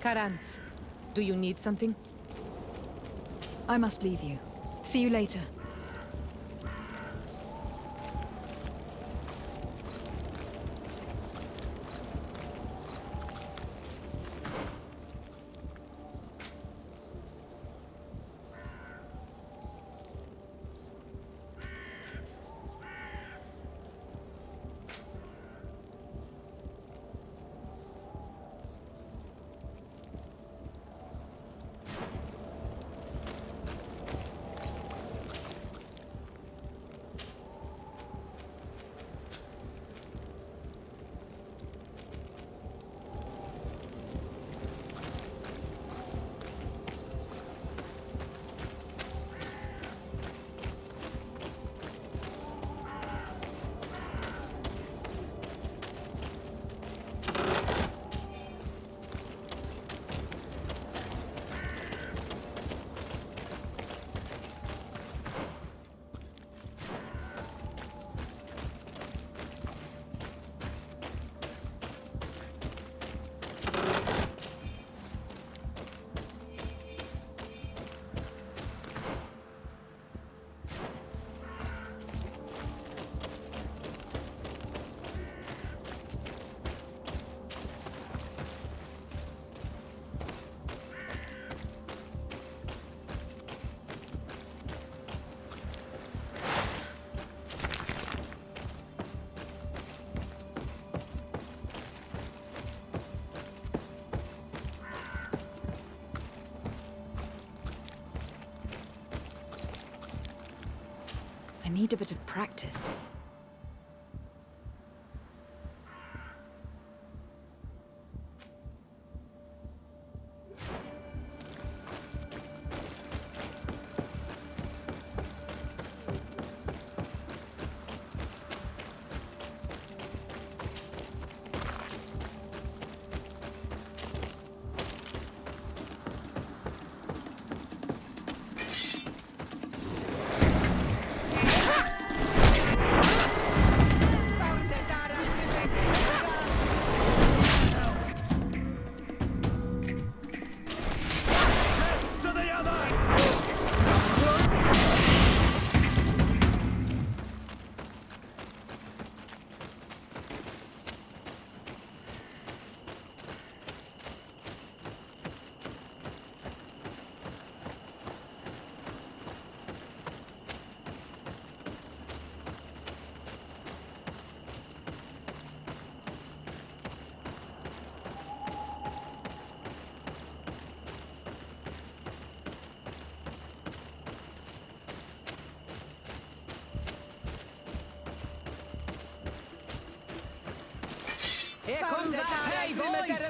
Karantz, do you need something? I must leave you. See you later. I need a bit of practice. Here comes our pay, boys!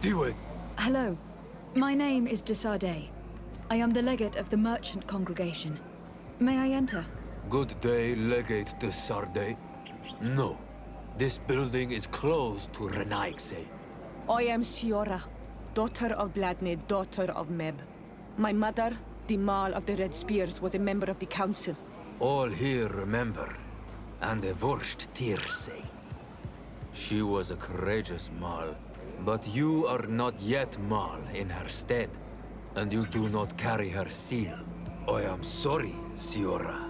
Do it. Hello. My name is de Sardet. I am the legate of the merchant congregation. May I enter? Good day, Legate de Sardet. No. This building is closed to Renaigse. I am Siora, daughter of Bladne, daughter of Meb. My mother, the Mal of the Red Spears, was a member of the council. All here remember, and the Wurst Tierse. She was a courageous Mal, but you are not yet Mal in her stead, and you do not carry her seal. I am sorry, Siora.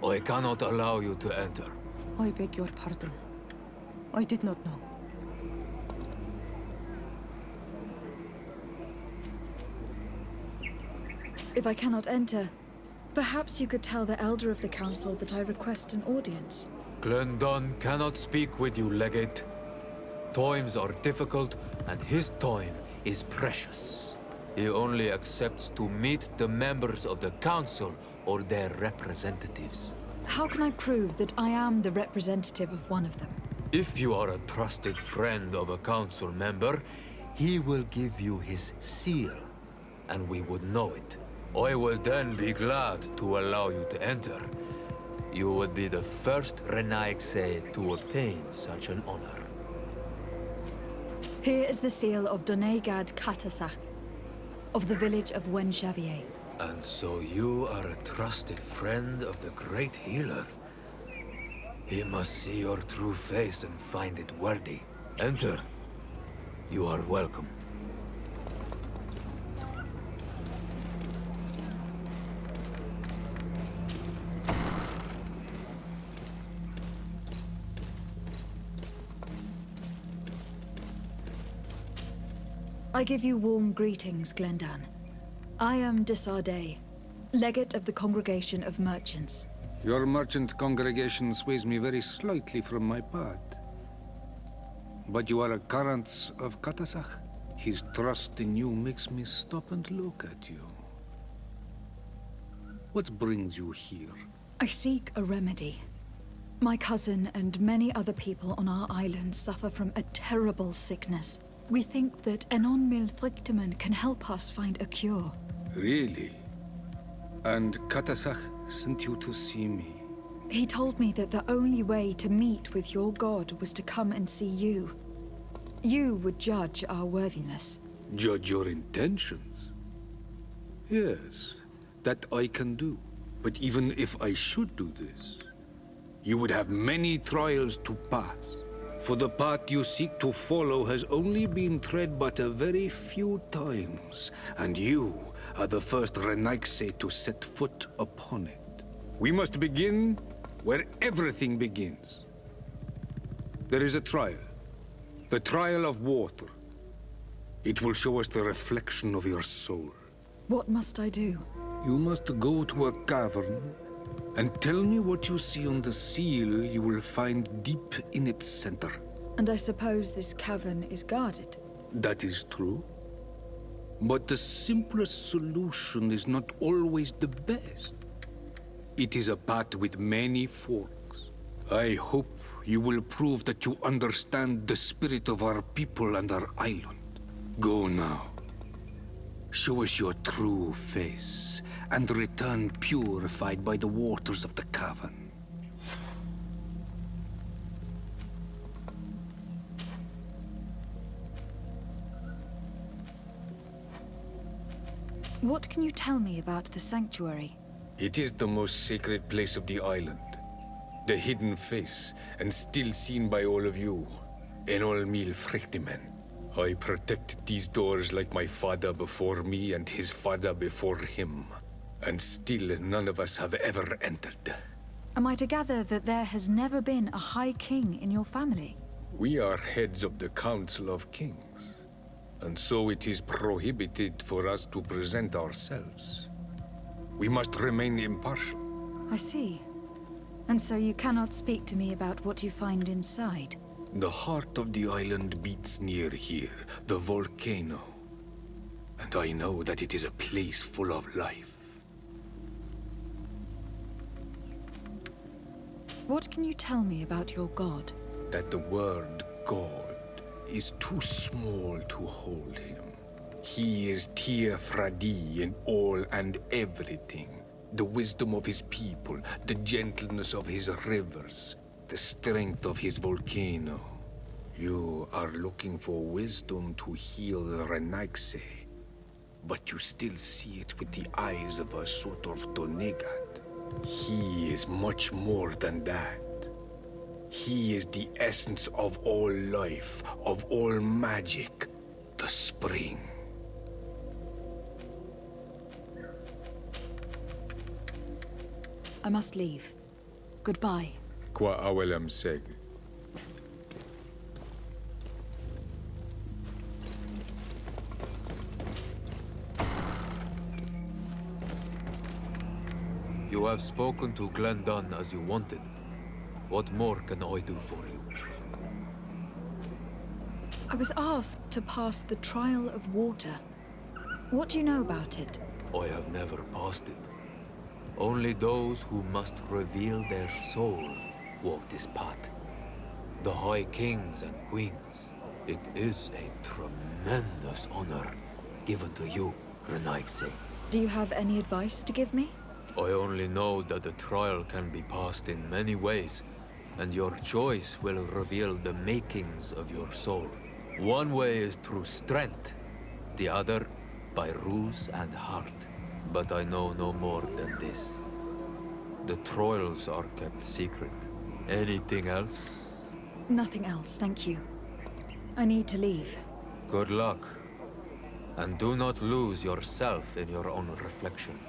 I cannot allow you to enter. I beg your pardon. I did not know. If I cannot enter, perhaps you could tell the Elder of the Council that I request an audience. Glendon cannot speak with you, Legate. Times are difficult, and his time is precious. He only accepts to meet the members of the Council or their representatives. How can I prove that I am the representative of one of them? If you are a trusted friend of a Council member, he will give you his seal, and we would know it. I will then be glad to allow you to enter. You would be the first Renaigse to obtain such an honor. Here is the seal of Donegad Katasach, of the village of Wenxavier. And so you are a trusted friend of the great healer. He must see your true face and find it worthy. Enter. You are welcome. I give you warm greetings, Glendan. I am de Sardet, legate of the Congregation of Merchants. Your merchant congregation sways me very slightly from my path. But you are a current of Katasach. His trust in you makes me stop and look at you. What brings you here? I seek a remedy. My cousin and many other people on our island suffer from a terrible sickness. We think that Enon Milfrictiman can help us find a cure. Really? And Katasach sent you to see me? He told me that the only way to meet with your god was to come and see you. You would judge our worthiness. Judge your intentions? Yes, that I can do. But even if I should do this, you would have many trials to pass. For the path you seek to follow has only been tread but a very few times, and you are the first Renaigse to set foot upon it. We must begin where everything begins. There is a trial. The trial of water. It will show us the reflection of your soul. What must I do? You must go to a cavern and tell me what you see on the seal you will find deep in its center. And I suppose this cavern is guarded? That is true. But the simplest solution is not always the best. It is a path with many forks. I hope you will prove that you understand the spirit of our people and our island. Go now. Show us your true face, and return purified by the waters of the cavern. What can you tell me about the sanctuary? It is the most sacred place of the island. The hidden face, and still seen by all of you. Enol Mil Frictimen. I protected these doors like my father before me and his father before him. And still none of us have ever entered. Am I to gather that there has never been a High King in your family? We are heads of the Council of Kings. And so it is prohibited for us to present ourselves. We must remain impartial. I see. And so you cannot speak to me about what you find inside? The heart of the island beats near here, the volcano. And I know that it is a place full of life. What can you tell me about your god? That the word God is too small to hold him. He is Tir Fradi in all and everything. The wisdom of his people, the gentleness of his rivers, the strength of his volcano. You are looking for wisdom to heal the Renaigse, but you still see it with the eyes of a sort of Donegat. He is much more than that. He is the essence of all life, of all magic, the spring. I must leave. Goodbye. Qua awelam seg. You have spoken to Glendon as you wanted. What more can I do for you? I was asked to pass the trial of water. What do you know about it? I have never passed it. Only those who must reveal their soul walk this path. The High Kings and Queens. It is a tremendous honor given to you, Renaigse. Do you have any advice to give me? I only know that the trial can be passed in many ways, and your choice will reveal the makings of your soul. One way is through strength, the other by ruse and heart. But I know no more than this. The trials are kept secret. Anything else? Nothing else, thank you. I need to leave. Good luck. And do not lose yourself in your own reflection.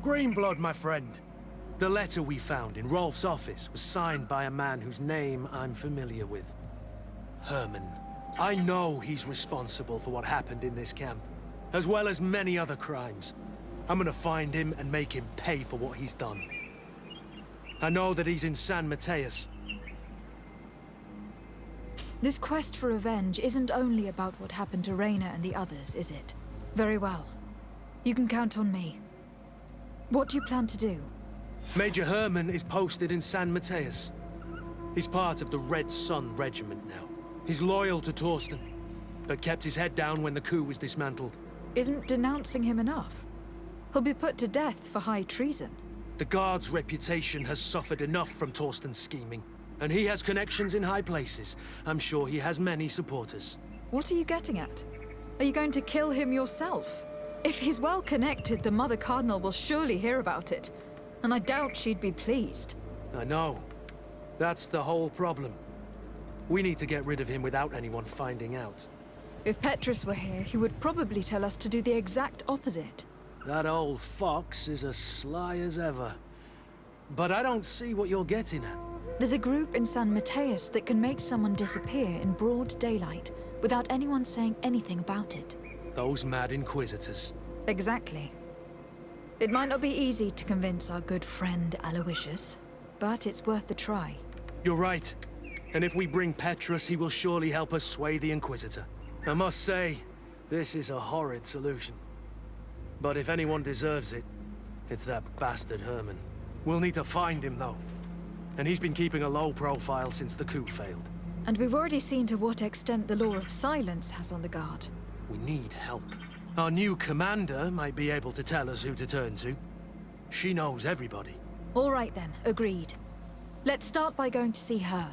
Greenblood, my friend. The letter we found in Rolf's office was signed by a man whose name I'm familiar with. Herman. I know he's responsible for what happened in this camp, as well as many other crimes. I'm gonna find him and make him pay for what he's done. I know that he's in San Mateus. This quest for revenge isn't only about what happened to Reyna and the others, is it? Very well. You can count on me. What do you plan to do? Major Herman is posted in San Mateus. He's part of the Red Sun Regiment now. He's loyal to Torsten, but kept his head down when the coup was dismantled. Isn't denouncing him enough? He'll be put to death for high treason. The Guard's reputation has suffered enough from Torsten's scheming, and he has connections in high places. I'm sure he has many supporters. What are you getting at? Are you going to kill him yourself? If he's well connected, the Mother Cardinal will surely hear about it, and I doubt she'd be pleased. I know. That's the whole problem. We need to get rid of him without anyone finding out. If Petrus were here, he would probably tell us to do the exact opposite. That old fox is as sly as ever. But I don't see what you're getting at. There's a group in San Mateus that can make someone disappear in broad daylight without anyone saying anything about it. Those mad inquisitors. Exactly. It might not be easy to convince our good friend Aloysius, but it's worth the try. You're right. And if we bring Petrus, he will surely help us sway the Inquisitor. I must say, this is a horrid solution. But if anyone deserves it, it's that bastard Herman. We'll need to find him, though. And he's been keeping a low profile since the coup failed. And we've already seen to what extent the law of silence has on the Guard. We need help. Our new commander might be able to tell us who to turn to. She knows everybody. All right then, agreed. Let's start by going to see her.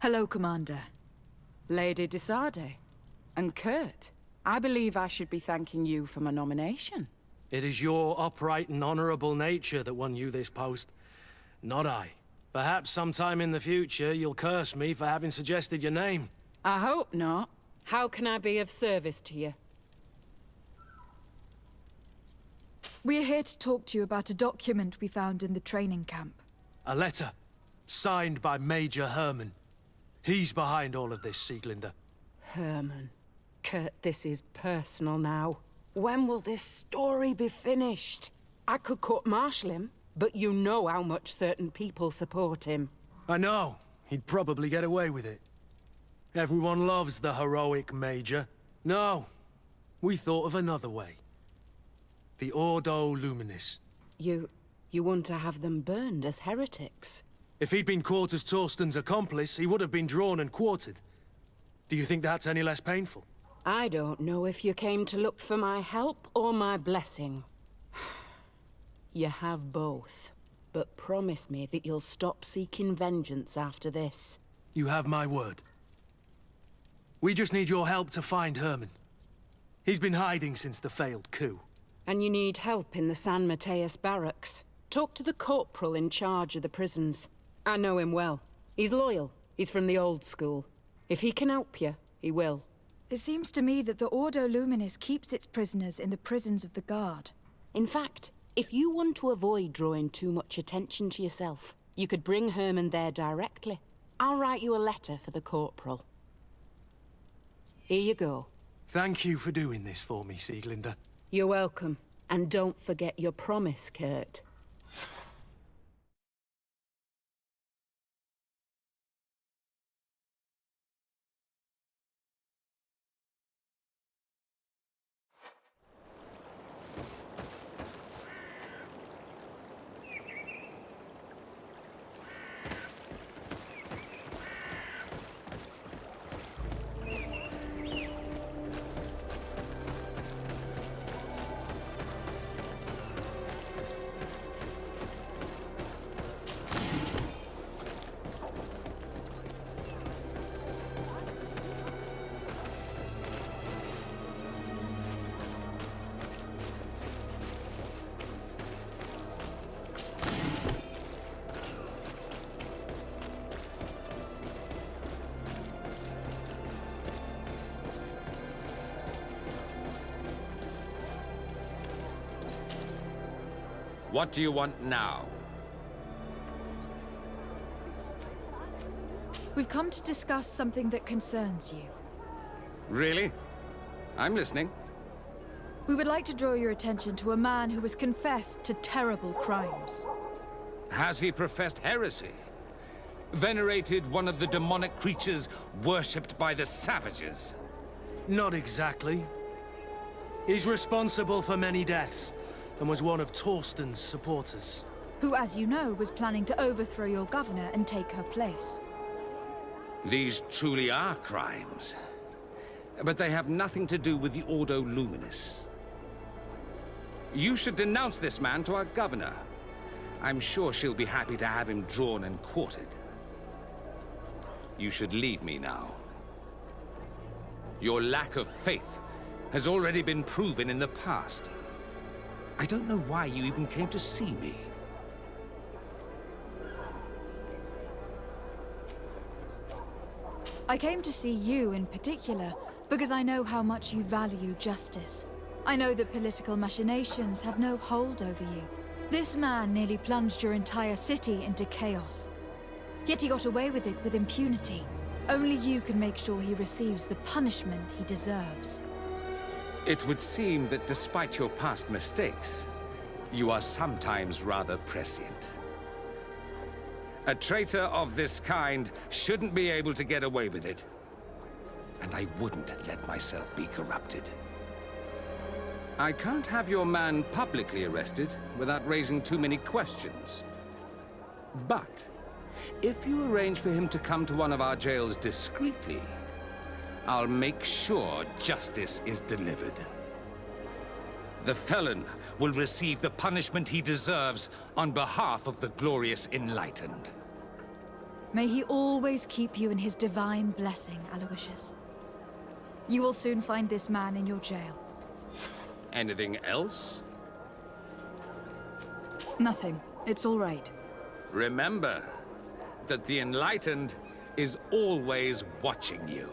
Hello, Commander. Lady de Sardet. And Kurt, I believe I should be thanking you for my nomination. It is your upright and honorable nature that won you this post, not I. Perhaps sometime in the future you'll curse me for having suggested your name. I hope not. How can I be of service to you? We're here to talk to you about a document we found in the training camp. A letter, signed by Major Herman. He's behind all of this, Sieglinde. Herman. Kurt, this is personal now. When will this story be finished? I could court-martial him, but you know how much certain people support him. I know. He'd probably get away with it. Everyone loves the heroic Major. No, we thought of another way. The Ordo Luminis. You You want to have them burned as heretics? If he'd been caught as Torsten's accomplice, he would have been drawn and quartered. Do you think that's any less painful? I don't know if you came to look for my help or my blessing. You have both. But promise me that you'll stop seeking vengeance after this. You have my word. We just need your help to find Herman. He's been hiding since the failed coup. And you need help in the San Mateus barracks. Talk to the corporal in charge of the prisons. I know him well. He's loyal. He's from the old school. If he can help you, he will. It seems to me that the Ordo Luminis keeps its prisoners in the prisons of the Guard. In fact, if you want to avoid drawing too much attention to yourself, you could bring Herman there directly. I'll write you a letter for the corporal. Here you go. Thank you for doing this for me, Sieglinde. You're welcome. And don't forget your promise, Kurt. What do you want now? We've come to discuss something that concerns you. Really? I'm listening. We would like to draw your attention to a man who has confessed to terrible crimes. Has he professed heresy? Venerated one of the demonic creatures worshipped by the savages? Not exactly. He's responsible for many deaths, and was one of Torsten's supporters. Who, as you know, was planning to overthrow your governor and take her place. These truly are crimes. But they have nothing to do with the Ordo Luminis. You should denounce this man to our governor. I'm sure she'll be happy to have him drawn and quartered. You should leave me now. Your lack of faith has already been proven in the past. I don't know why you even came to see me. I came to see you in particular because I know how much you value justice. I know that political machinations have no hold over you. This man nearly plunged your entire city into chaos. Yet he got away with it with impunity. Only you can make sure he receives the punishment he deserves. It would seem that despite your past mistakes, you are sometimes rather prescient. A traitor of this kind shouldn't be able to get away with it. And I wouldn't let myself be corrupted. I can't have your man publicly arrested without raising too many questions. But if you arrange for him to come to one of our jails discreetly, I'll make sure justice is delivered. The felon will receive the punishment he deserves on behalf of the glorious Enlightened. May he always keep you in his divine blessing, Aloysius. You will soon find this man in your jail. Anything else? Nothing. It's all right. Remember that the Enlightened is always watching you.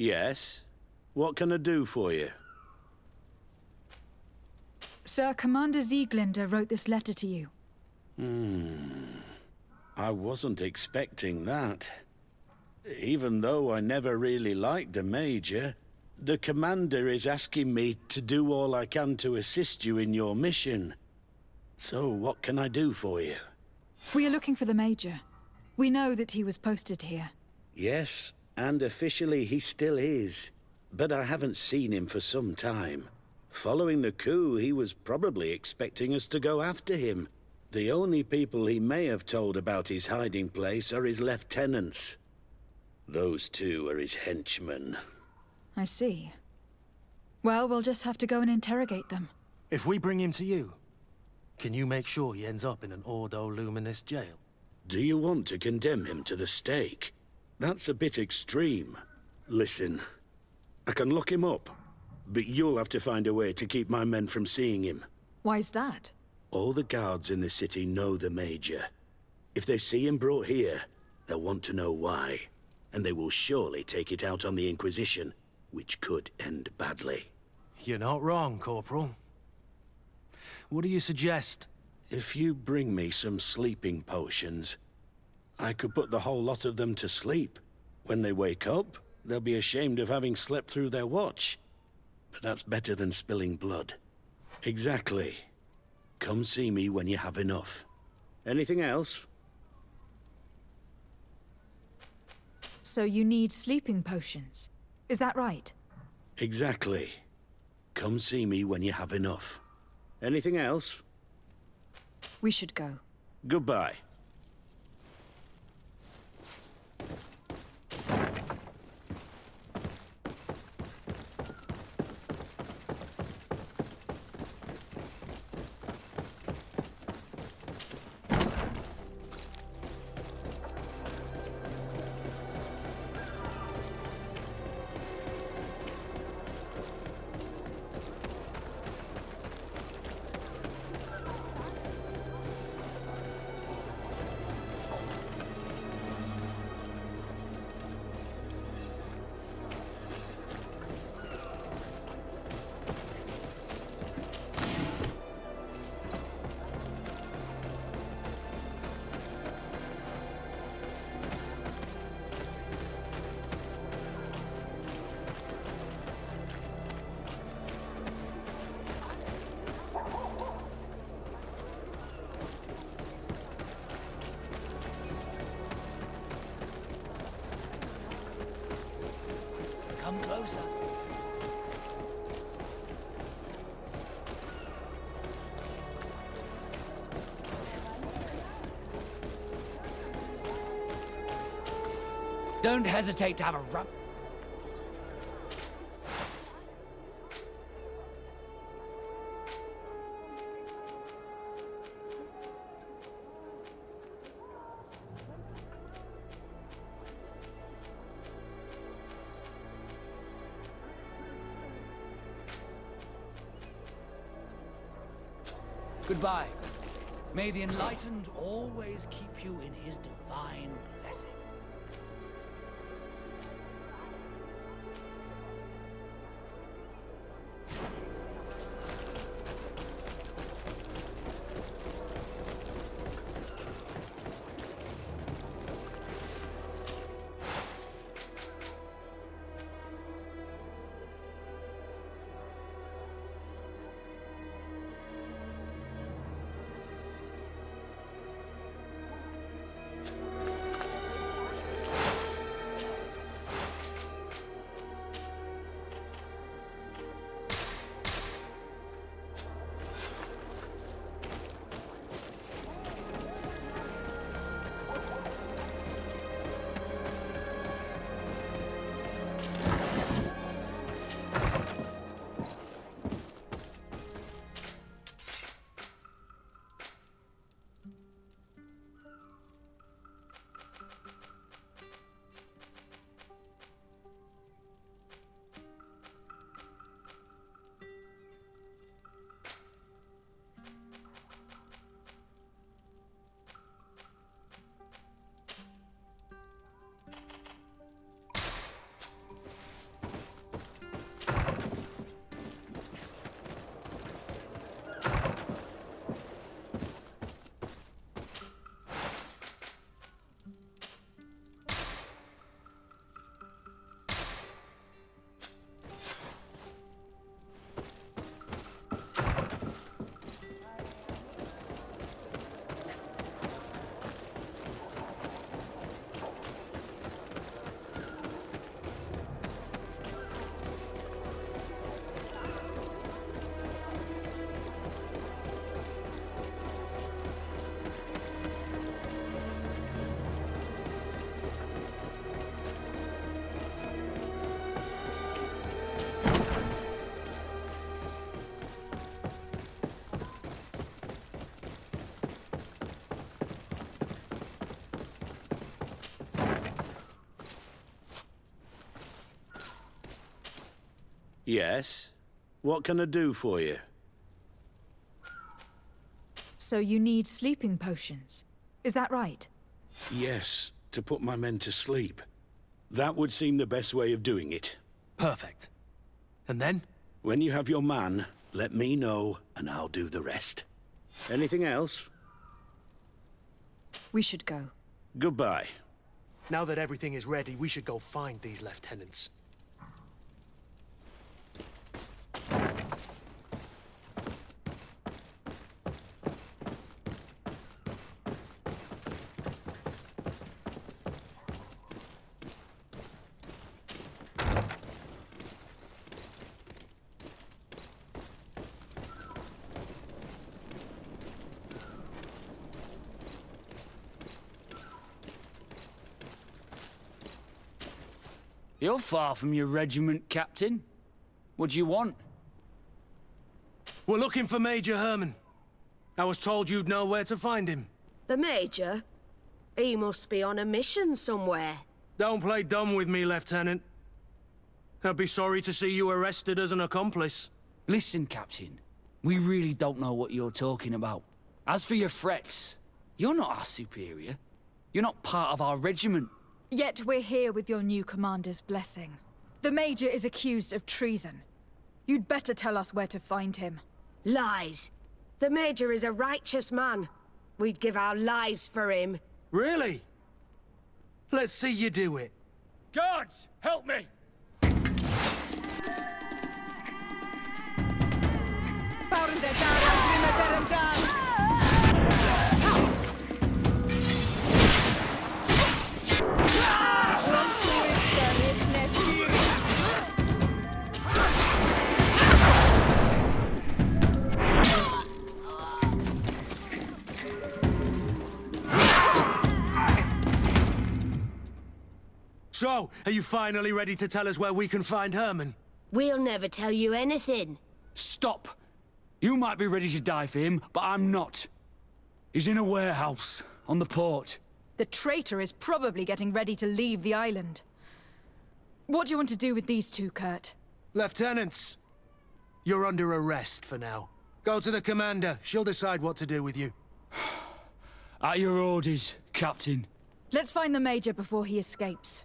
Yes? What can I do for you? Sir, Commander Sieglinder wrote this letter to you. I wasn't expecting that. Even though I never really liked the Major, the Commander is asking me to do all I can to assist you in your mission. So what can I do for you? We are looking for the Major. We know that he was posted here. Yes, and officially he still is. But I haven't seen him for some time. Following the coup, he was probably expecting us to go after him. The only people he may have told about his hiding place are his lieutenants. Those two are his henchmen. I see. Well, we'll just have to go and interrogate them. If we bring him to you, can you make sure he ends up in an Ordo Luminous jail? Do you want to condemn him to the stake? That's a bit extreme. Listen, I can lock him up, but you'll have to find a way to keep my men from seeing him. Why's that? All the guards in the city know the Major. If they see him brought here, they'll want to know why. And they will surely take it out on the Inquisition, which could end badly. You're not wrong, Corporal. What do you suggest? If you bring me some sleeping potions, I could put the whole lot of them to sleep. When they wake up, they'll be ashamed of having slept through their watch. But that's better than spilling blood. Exactly. Come see me when you have enough. Anything else? So you need sleeping potions. Is that right? Exactly. Come see me when you have enough. Anything else? We should go. Goodbye. Come closer. Don't hesitate to have a rub. Goodbye. May the Enlightened always keep you in his divine blessing. Yes? What can I do for you? So you need sleeping potions. Is that right? Yes, to put my men to sleep. That would seem the best way of doing it. Perfect. And then? When you have your man, let me know, and I'll do the rest. Anything else? We should go. Goodbye. Now that everything is ready, we should go find these lieutenants. You're far from your regiment, Captain. What do you want? We're looking for Major Herman. I was told you'd know where to find him. The Major? He must be on a mission somewhere. Don't play dumb with me, Lieutenant. I'd be sorry to see you arrested as an accomplice. Listen, Captain. We really don't know what you're talking about. As for your threats, you're not our superior. You're not part of our regiment. Yet we're here with your new commander's blessing. The Major is accused of treason. You'd better tell us where to find him. Lies. The Major is a righteous man. We'd give our lives for him. Really? Let's see you do it. Guards, help me! So, are you finally ready to tell us where we can find Herman? We'll never tell you anything. Stop! You might be ready to die for him, but I'm not. He's in a warehouse, on the port. The traitor is probably getting ready to leave the island. What do you want to do with these two, Kurt? Lieutenants, you're under arrest for now. Go to the commander. She'll decide what to do with you. At your orders, Captain. Let's find the Major before he escapes.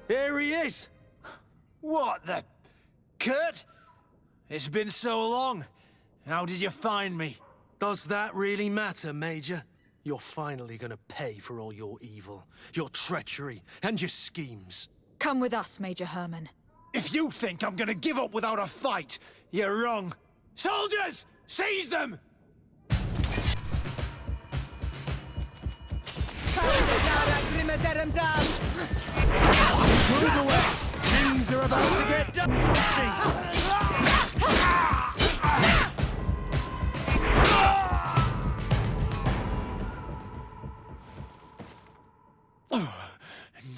Here he is! What the... Kurt? It's been so long. How did you find me? Does that really matter, Major? You're finally gonna pay for all your evil, your treachery, and your schemes. Come with us, Major Herman. If you think I'm gonna give up without a fight, you're wrong. Soldiers! Seize them! Move away! Things are about to get dicey!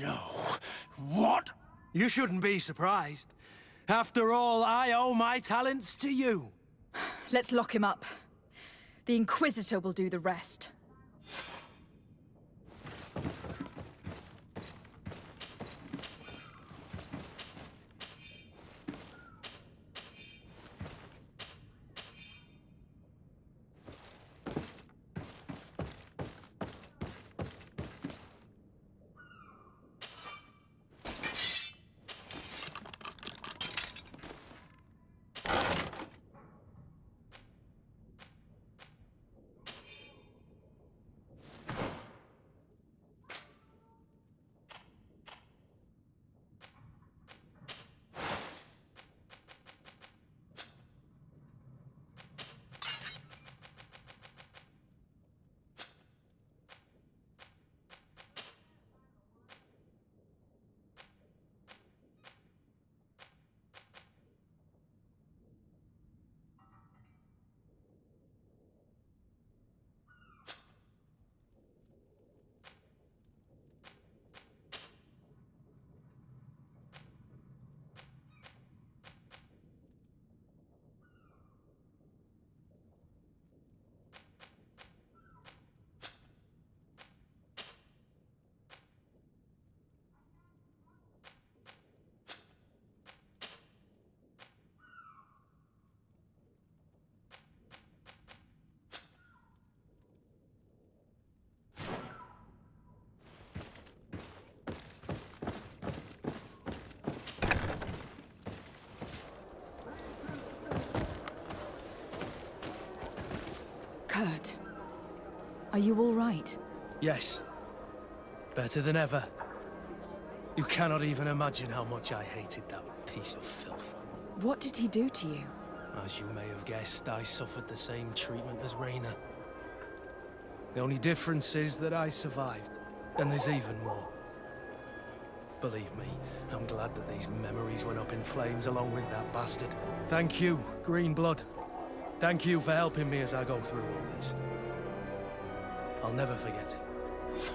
No. What? You shouldn't be surprised. After all, I owe my talents to you. Let's lock him up. The Inquisitor will do the rest. Kurt, are you all right? Yes. Better than ever. You cannot even imagine how much I hated that piece of filth. What did he do to you? As you may have guessed, I suffered the same treatment as Reyna. The only difference is that I survived, and there's even more. Believe me, I'm glad that these memories went up in flames along with that bastard. Thank you, Green Blood. Thank you for helping me as I go through all this. I'll never forget it.